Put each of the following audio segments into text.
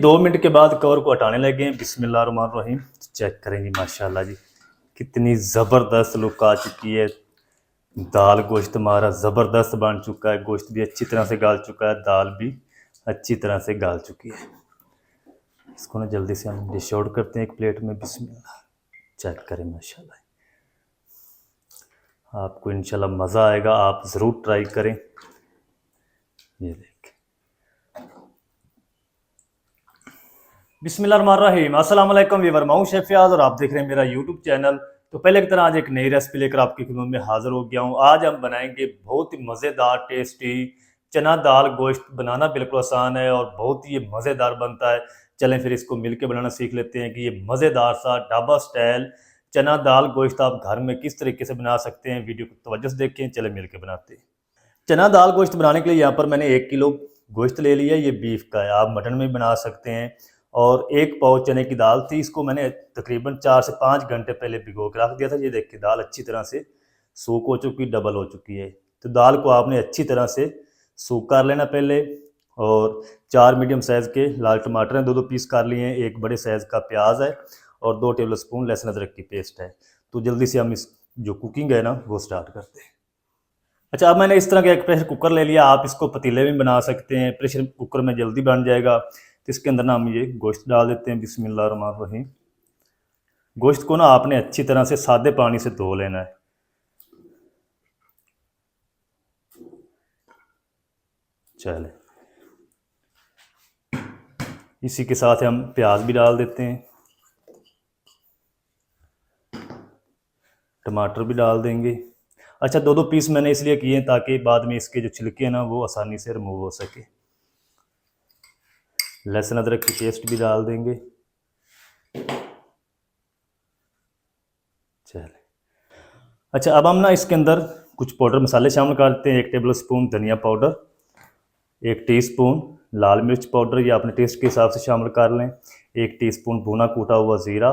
2 minute के बाद cover को हटाने लगे हैं। बिस्मिल्लाहिर्रहमानिर्रहीम। चेक करें जी, माशाल्लाह जी कितनी ज़बरदस्त लुक आ चुकी है। दाल गोश्त हमारा ज़बरदस्त बन चुका है, गोश्त भी अच्छी तरह से गाल चुका है, दाल भी अच्छी तरह से गाल चुकी है। इसको ना जल्दी से हम डिश आउट करते हैं एक प्लेट में। बिस्मिल्लाह। चेक करें माशाल्लाह, आपको इंशाल्लाह मज़ा आएगा, आप ज़रूर ट्राई करें। ये देखें। बिस्मिल्लाहिर्रहमानिर्रहीम। अस्सलाम वालेकुम व्यूअर, मैं हूं शेफ फयाज और आप देख रहे हैं मेरा यूट्यूब चैनल। तो पहले की तरह आज एक नई रेसिपी लेकर आपकी खिदमत में हाजिर हो गया हूं। आज हम बनाएंगे बहुत ही मज़ेदार टेस्टी चना दाल गोश्त। बनाना बिल्कुल आसान है और बहुत ही मज़ेदार बनता है। चलें फिर इसको मिलकर बनाना सीख लेते हैं कि ये मज़ेदार सा ढाबा स्टाइल चना दाल गोश्त आप घर में किस तरीके से बना सकते हैं। वीडियो को तवज्जो से देखें। चलें मिलकर बनाते हैं। चना दाल गोश्त बनाने के लिए यहाँ पर मैंने 1 किलो गोश्त ले लिया। ये बीफ का है, आप मटन में भी बना सकते हैं। और 1 पाव चने की दाल थी, इसको मैंने तकरीबन 4 से 5 घंटे पहले भिगो के रख दिया था। ये देखिए दाल अच्छी तरह से सूख हो चुकी, डबल हो चुकी है। तो दाल को आपने अच्छी तरह से सूख कर लेना पहले। और 4 मीडियम साइज़ के लाल टमाटर हैं, 2-2 पीस कर लिए हैं। 1 बड़े साइज़ का प्याज है और 2 टेबल स्पून लहसुन अदरक की पेस्ट है। तो जल्दी से हम इस जो कुकिंग है ना वो स्टार्ट करते हैं। अच्छा, अब मैंने इस तरह का एक प्रेशर कुकर ले लिया। आप इसको पतीले में बना सकते हैं, प्रेशर कुकर में जल्दी बन जाएगा। तो इसके अंदर ना हम ये गोश्त डाल देते हैं। बिस्मिल्लाहिर्रहमानिर्रहीम। गोश्त को ना आपने अच्छी तरह से सादे पानी से धो लेना है। चले, इसी के साथ हम प्याज भी डाल देते हैं, टमाटर भी डाल देंगे। अच्छा, 2-2 पीस मैंने इसलिए किए हैं ताकि बाद में इसके जो छिलके हैं ना वो आसानी से रिमूव हो सके। लहसुन अदरक की पेस्ट भी डाल देंगे। चले, अच्छा अब हम ना इसके अंदर कुछ पाउडर मसाले शामिल करते हैं। 1 टेबल स्पून धनिया पाउडर, 1 टीस्पून लाल मिर्च पाउडर, ये अपने टेस्ट के हिसाब से शामिल कर लें। 1 टीस्पून भुना कूटा हुआ ज़ीरा,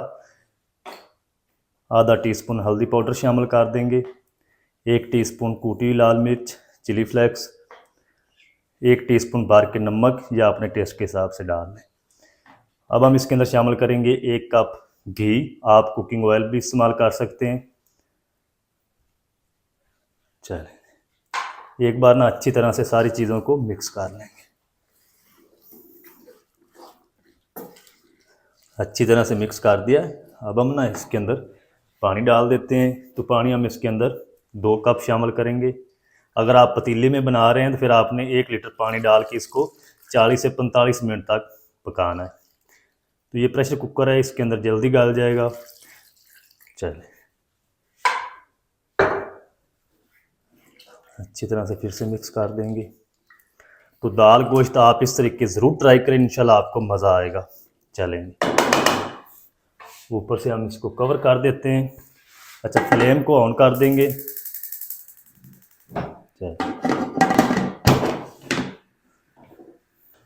आधा टीस्पून हल्दी पाउडर शामिल कर देंगे। 1 टीस्पून कूटी हुई लाल मिर्च चिली फ्लेक्स, 1 टीस्पून भर के नमक, या अपने टेस्ट के हिसाब से डाल लें। अब हम इसके अंदर शामिल करेंगे 1 कप घी, आप कुकिंग ऑयल भी इस्तेमाल कर सकते हैं। चलें, एक बार ना अच्छी तरह से सारी चीज़ों को मिक्स कर लेंगे। अच्छी तरह से मिक्स कर दिया है। अब हम ना इसके अंदर पानी डाल देते हैं। तो पानी हम इसके अंदर 2 कप शामिल करेंगे। अगर आप पतीले में बना रहे हैं तो फिर आपने 1 लीटर पानी डाल के इसको 40 से 45 मिनट तक पकाना है। तो ये प्रेशर कुकर है, इसके अंदर जल्दी गल जाएगा। चले, अच्छी तरह से फिर से मिक्स कर देंगे। तो दाल गोश्त आप इस तरीके ज़रूर ट्राई करें, इंशाल्लाह आपको मज़ा आएगा। चलेंगे, ऊपर से हम इसको कवर कर देते हैं। अच्छा, फ्लेम को ऑन कर देंगे।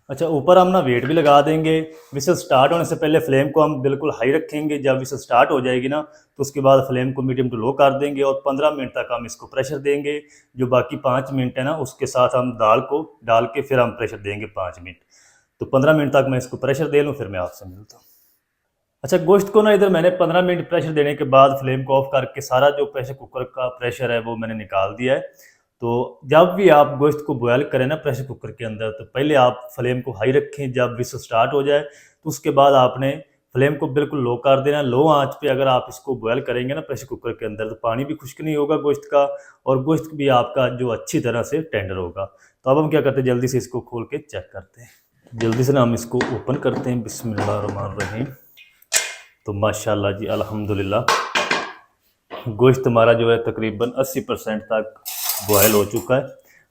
अच्छा, ऊपर हम ना वेट भी लगा देंगे। विसल स्टार्ट होने से पहले फ्लेम को हम बिल्कुल हाई रखेंगे। जब विसल स्टार्ट हो जाएगी ना तो उसके बाद फ्लेम को मीडियम टू लो कर देंगे और 15 मिनट तक हम इसको प्रेशर देंगे। जो बाकी 5 मिनट है ना उसके साथ हम दाल को डाल के फिर हम प्रेशर देंगे 5 मिनट। तो 15 मिनट तक मैं इसको प्रेशर दे लूँ, फिर मैं आपसे मिलता हूँ। अच्छा, गोश्त को ना इधर मैंने 15 मिनट प्रेशर देने के बाद फ्लेम को ऑफ करके सारा जो प्रेशर कुकर का प्रेशर है वो मैंने निकाल दिया है। तो जब भी आप गोश्त को बॉयल करें ना प्रेशर कुकर के अंदर, तो पहले आप फ्लेम को हाई रखें। जब विसल स्टार्ट हो जाए तो उसके बाद आपने फ्लेम को बिल्कुल लो कर देना। लो आंच पे अगर आप इसको बॉयल करेंगे ना प्रेशर कुकर के अंदर, तो पानी भी खुश्क नहीं होगा गोश्त का और गोश्त भी आपका जो अच्छी तरह से टेंडर होगा। तो अब हम क्या करते हैं, जल्दी से इसको खोल के चेक करते हैं। जल्दी से ना हम इसको ओपन करते हैं। बिस्मिल्लाहिर्रहमानिर्रहीम। तो माशाल्लाह जी अल्हम्दुलिल्लाह गोश्त हमारा जो है तकरीबन 80% तक बॉयल हो चुका है।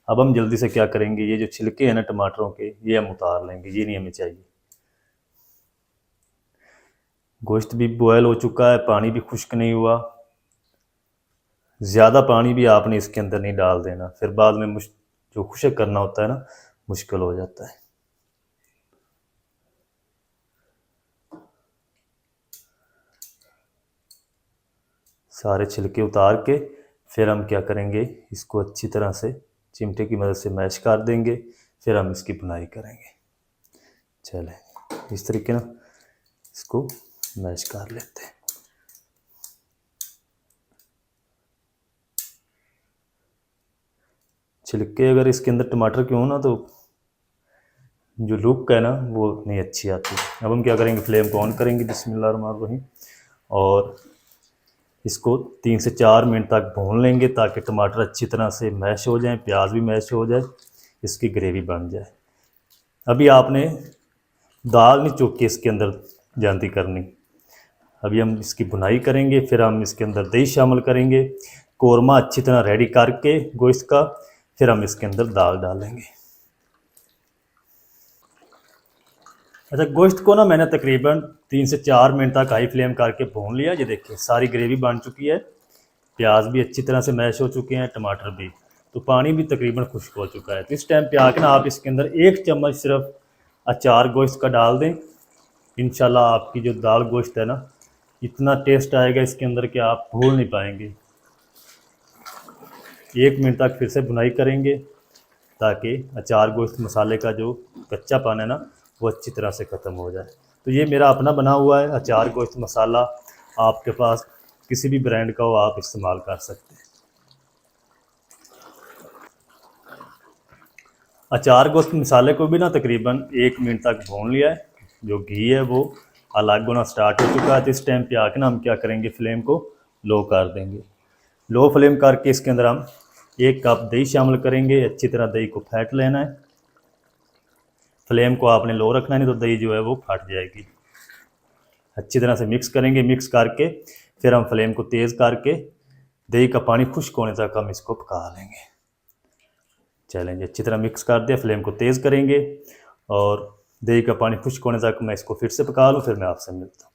अब हम जल्दी से क्या करेंगे, ये जो छिलके हैं ना टमाटरों के, ये हम उतार लेंगे, ये नहीं हमें चाहिए। गोश्त भी बॉयल हो चुका है, पानी भी खुश्क नहीं हुआ। ज़्यादा पानी भी आपने इसके अंदर नहीं डाल देना, फिर बाद में जो खुश्क करना होता है ना मुश्किल हो जाता है। सारे छिलके उतार के फिर हम क्या करेंगे, इसको अच्छी तरह से चिमटे की मदद से मैश कर देंगे। फिर हम इसकी बुनाई करेंगे। चलें, इस तरीके ना इसको मैश कर लेते हैं। छिलके अगर इसके अंदर टमाटर के हो ना तो जो लुक है ना वो नहीं अच्छी आती। अब हम क्या करेंगे, फ्लेम को ऑन करेंगे बिस्मिल्लाहिर्रहमानिर्रहीम और इसको 3 से 4 मिनट तक भून लेंगे ताकि टमाटर अच्छी तरह से मैश हो जाए, प्याज भी मैश हो जाए, इसकी ग्रेवी बन जाए। अभी आपने दाल नहीं चुक के इसके अंदर जानती करनी। अभी हम इसकी भुनाई करेंगे, फिर हम इसके अंदर दही शामिल करेंगे, कौरमा अच्छी तरह रेडी करके गोश्त का, फिर हम इसके अंदर दाल डालेंगे। अच्छा, गोश्त को ना मैंने तकरीबन 3 से 4 मिनट तक हाई फ्लेम करके भून लिया। ये देखिए सारी ग्रेवी बन चुकी है, प्याज भी अच्छी तरह से मैश हो चुके हैं, टमाटर भी, तो पानी भी तकरीबन खुश्क हो चुका है। तो इस टाइम पे आके ना आप इसके अंदर 1 चम्मच सिर्फ अचार गोश्त का डाल दें। इंशाल्लाह आपकी जो दाल गोश्त है ना, इतना टेस्ट आएगा इसके अंदर कि आप भूल नहीं पाएंगे। 1 मिनट तक फिर से भुनाई करेंगे ताकि अचार गोश्त मसाले का जो कच्चापन है ना वो अच्छी तरह से ख़त्म हो जाए। तो ये मेरा अपना बना हुआ है अचार गोश्त मसाला, आपके पास किसी भी ब्रांड का हो आप इस्तेमाल कर सकते हैं। अचार गोश्त मसाले को भी ना तकरीबन 1 मिनट तक भून लिया है। जो घी है वो अलग होना स्टार्ट हो चुका है। तो इस टाइम पे आके ना हम क्या करेंगे, फ्लेम को लो कर देंगे। लो फ्लेम करके इसके अंदर हम 1 कप दही शामिल करेंगे। अच्छी तरह दही को फेंट लेना है। फ्लेम को आपने लो रखना है, नहीं तो दही जो है वो फट जाएगी। अच्छी तरह से मिक्स करेंगे। मिक्स करके फिर हम फ्लेम को तेज़ करके दही का पानी खुश्क होने तक हम इसको पका लेंगे। चलेंगे, अच्छी तरह मिक्स कर दिया, फ्लेम को तेज़ करेंगे और दही का पानी खुश्क होने तक मैं इसको फिर से पका लूँ, फिर मैं आपसे मिलता हूँ।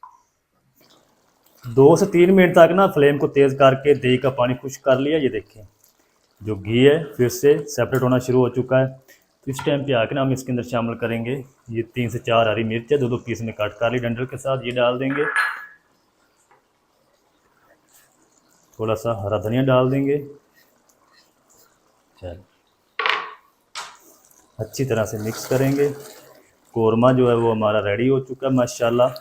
2 से 3 मिनट तक ना फ्लेम को तेज़ करके दही का पानी खुश्क कर लिया। ये देखें जो घी है फिर से सेपरेट होना शुरू हो चुका है। तो इस टाइम पे आके ना हम इसके अंदर शामिल करेंगे ये 3 से 4 हरी मिर्च है, 2 पीस में काट कर ली डंडल के साथ, ये डाल देंगे। थोड़ा सा हरा धनिया डाल देंगे। चल अच्छी तरह से मिक्स करेंगे। कौरमा जो है वो हमारा रेडी हो चुका है माशाल्लाह।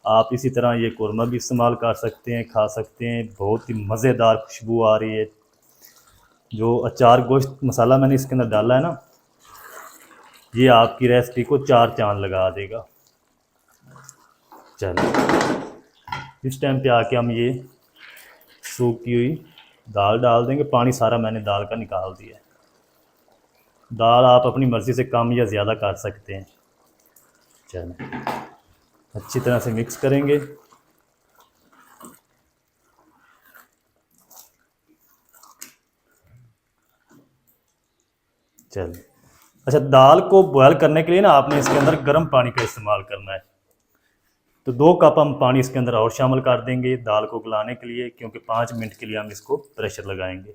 आप इसी तरह ये कौरमा भी इस्तेमाल कर सकते हैं, खा सकते हैं, बहुत ही मज़ेदार खुशबू आ रही है। जो अचार गोश्त मसाला मैंने इसके अंदर डाला है ना, ये आपकी रेसिपी को 4 चांद लगा देगा। चलो इस टाइम पे आके हम ये सूखी हुई दाल डाल देंगे। पानी सारा मैंने दाल का निकाल दिया है। दाल आप अपनी मर्ज़ी से कम या ज़्यादा कर सकते हैं। चलो अच्छी तरह से मिक्स करेंगे। चलिए, अच्छा दाल को बॉयल करने के लिए ना आपने इसके अंदर गर्म पानी का इस्तेमाल करना है। तो 2 कप हम पानी इसके अंदर और शामिल कर देंगे दाल को गलाने के लिए, क्योंकि 5 मिनट के लिए हम इसको प्रेशर लगाएंगे।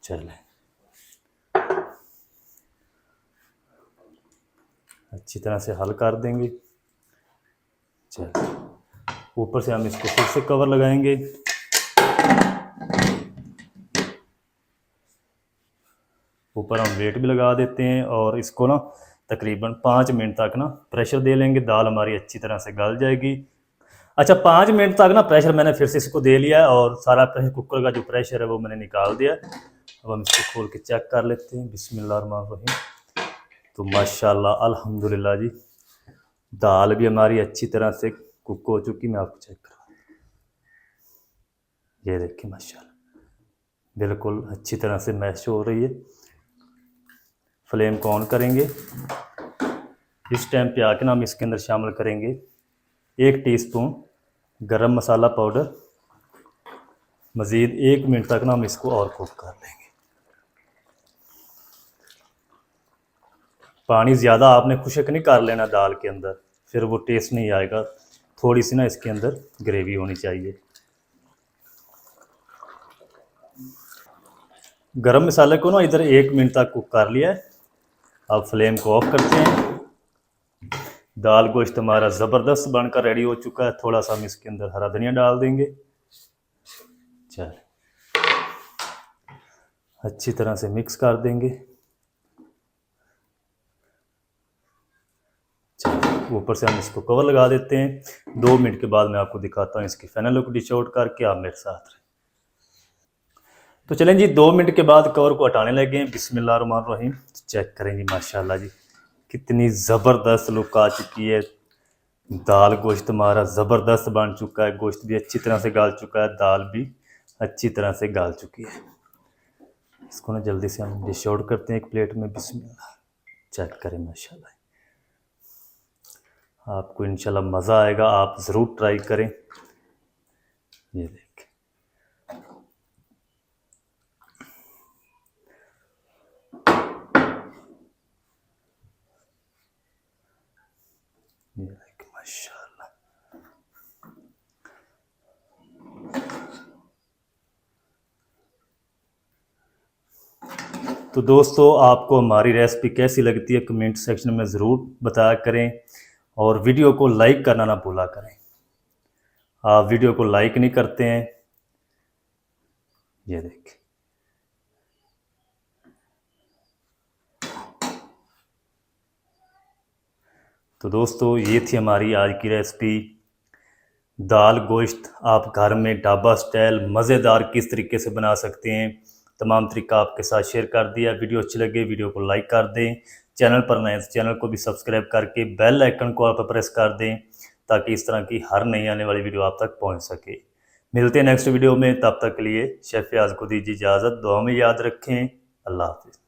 चलें, अच्छी तरह से हल कर देंगे। चलिए ऊपर से हम इसको फिर से कवर लगाएंगे। ऊपर हम वेट भी लगा देते हैं और इसको ना तकरीबन 5 मिनट तक ना प्रेशर दे लेंगे। दाल हमारी अच्छी तरह से गल जाएगी। अच्छा 5 मिनट तक ना प्रेशर मैंने फिर से इसको दे लिया है और सारा प्रेशर कुकर का जो प्रेशर है वो मैंने निकाल दिया। अब हम इसको खोल के चेक कर लेते हैं बिस्मिल्लाहिर्रहमानिर्रहीम। तो माशाल्लाह अल्हम्दुलिल्लाह जी, दाल भी हमारी अच्छी तरह से कुक हो चुकी। मैं आपको चेक करवा, ये देखिए माशाल्लाह बिल्कुल अच्छी तरह से मैश हो रही है। फ्लेम को ऑन करेंगे। इस टाइम पे आके ना हम इसके अंदर शामिल करेंगे 1 टीस्पून गरम मसाला पाउडर। मज़ीद 1 मिनट तक ना हम इसको और कुक कर लेंगे। पानी ज़्यादा आपने खुशक नहीं कर लेना दाल के अंदर, फिर वो टेस्ट नहीं आएगा। थोड़ी सी ना इसके अंदर ग्रेवी होनी चाहिए। गरम मसाले को ना इधर 1 मिनट तक कुक कर लिया है। अब फ्लेम को ऑफ करते हैं। दाल गोश्त हमारा ज़बरदस्त बनकर रेडी हो चुका है। थोड़ा सा हम इसके अंदर हरा धनिया डाल देंगे। चल अच्छी तरह से मिक्स कर देंगे। ऊपर से हम इसको कवर लगा देते हैं। 2 मिनट के बाद मैं आपको दिखाता हूँ इसकी फाइनल लुक डिश आउट करके। आप मेरे साथ रहें। तो चलें जी, 2 मिनट के बाद कवर को हटाने लगे हैं। बिस्मिल्लाहिर्रहमानिर्रहीम। चेक करें जी, माशाल्लाह जी कितनी ज़बरदस्त लुक आ चुकी है। दाल गोश्त हमारा ज़बरदस्त बन चुका है, गोश्त भी अच्छी तरह से गाल चुका है, दाल भी अच्छी तरह से गाल चुकी है। इसको ना जल्दी से हम डिश आउट करते हैं एक प्लेट में। बिस्मिल्लाह। चेक करें माशाल्लाह, आपको इंशाल्लाह मज़ा आएगा, आप ज़रूर ट्राई करें। ये देखें, ये देखें माशाल्लाह। तो दोस्तों, आपको हमारी रेसिपी कैसी लगती है कमेंट सेक्शन में ज़रूर बताया करें, और वीडियो को लाइक करना ना भूला करें। आप वीडियो को लाइक नहीं करते हैं। ये देखें, तो दोस्तों ये थी हमारी आज की रेसिपी, दाल गोश्त। आप घर में ढाबा स्टाइल मज़ेदार किस तरीके से बना सकते हैं, तमाम तरीका आपके साथ शेयर कर दिया। वीडियो अच्छी लगे वीडियो को लाइक कर दें, चैनल पर नए तो चैनल को भी सब्सक्राइब करके बेल आइकन को आप प्रेस कर दें, ताकि इस तरह की हर नई आने वाली वीडियो आप तक पहुंच सके। मिलते हैं नेक्स्ट वीडियो में, तब तक के लिए शेफ याज को दीजिए इजाज़त। दुआ में याद रखें। अल्लाह हाफिज़।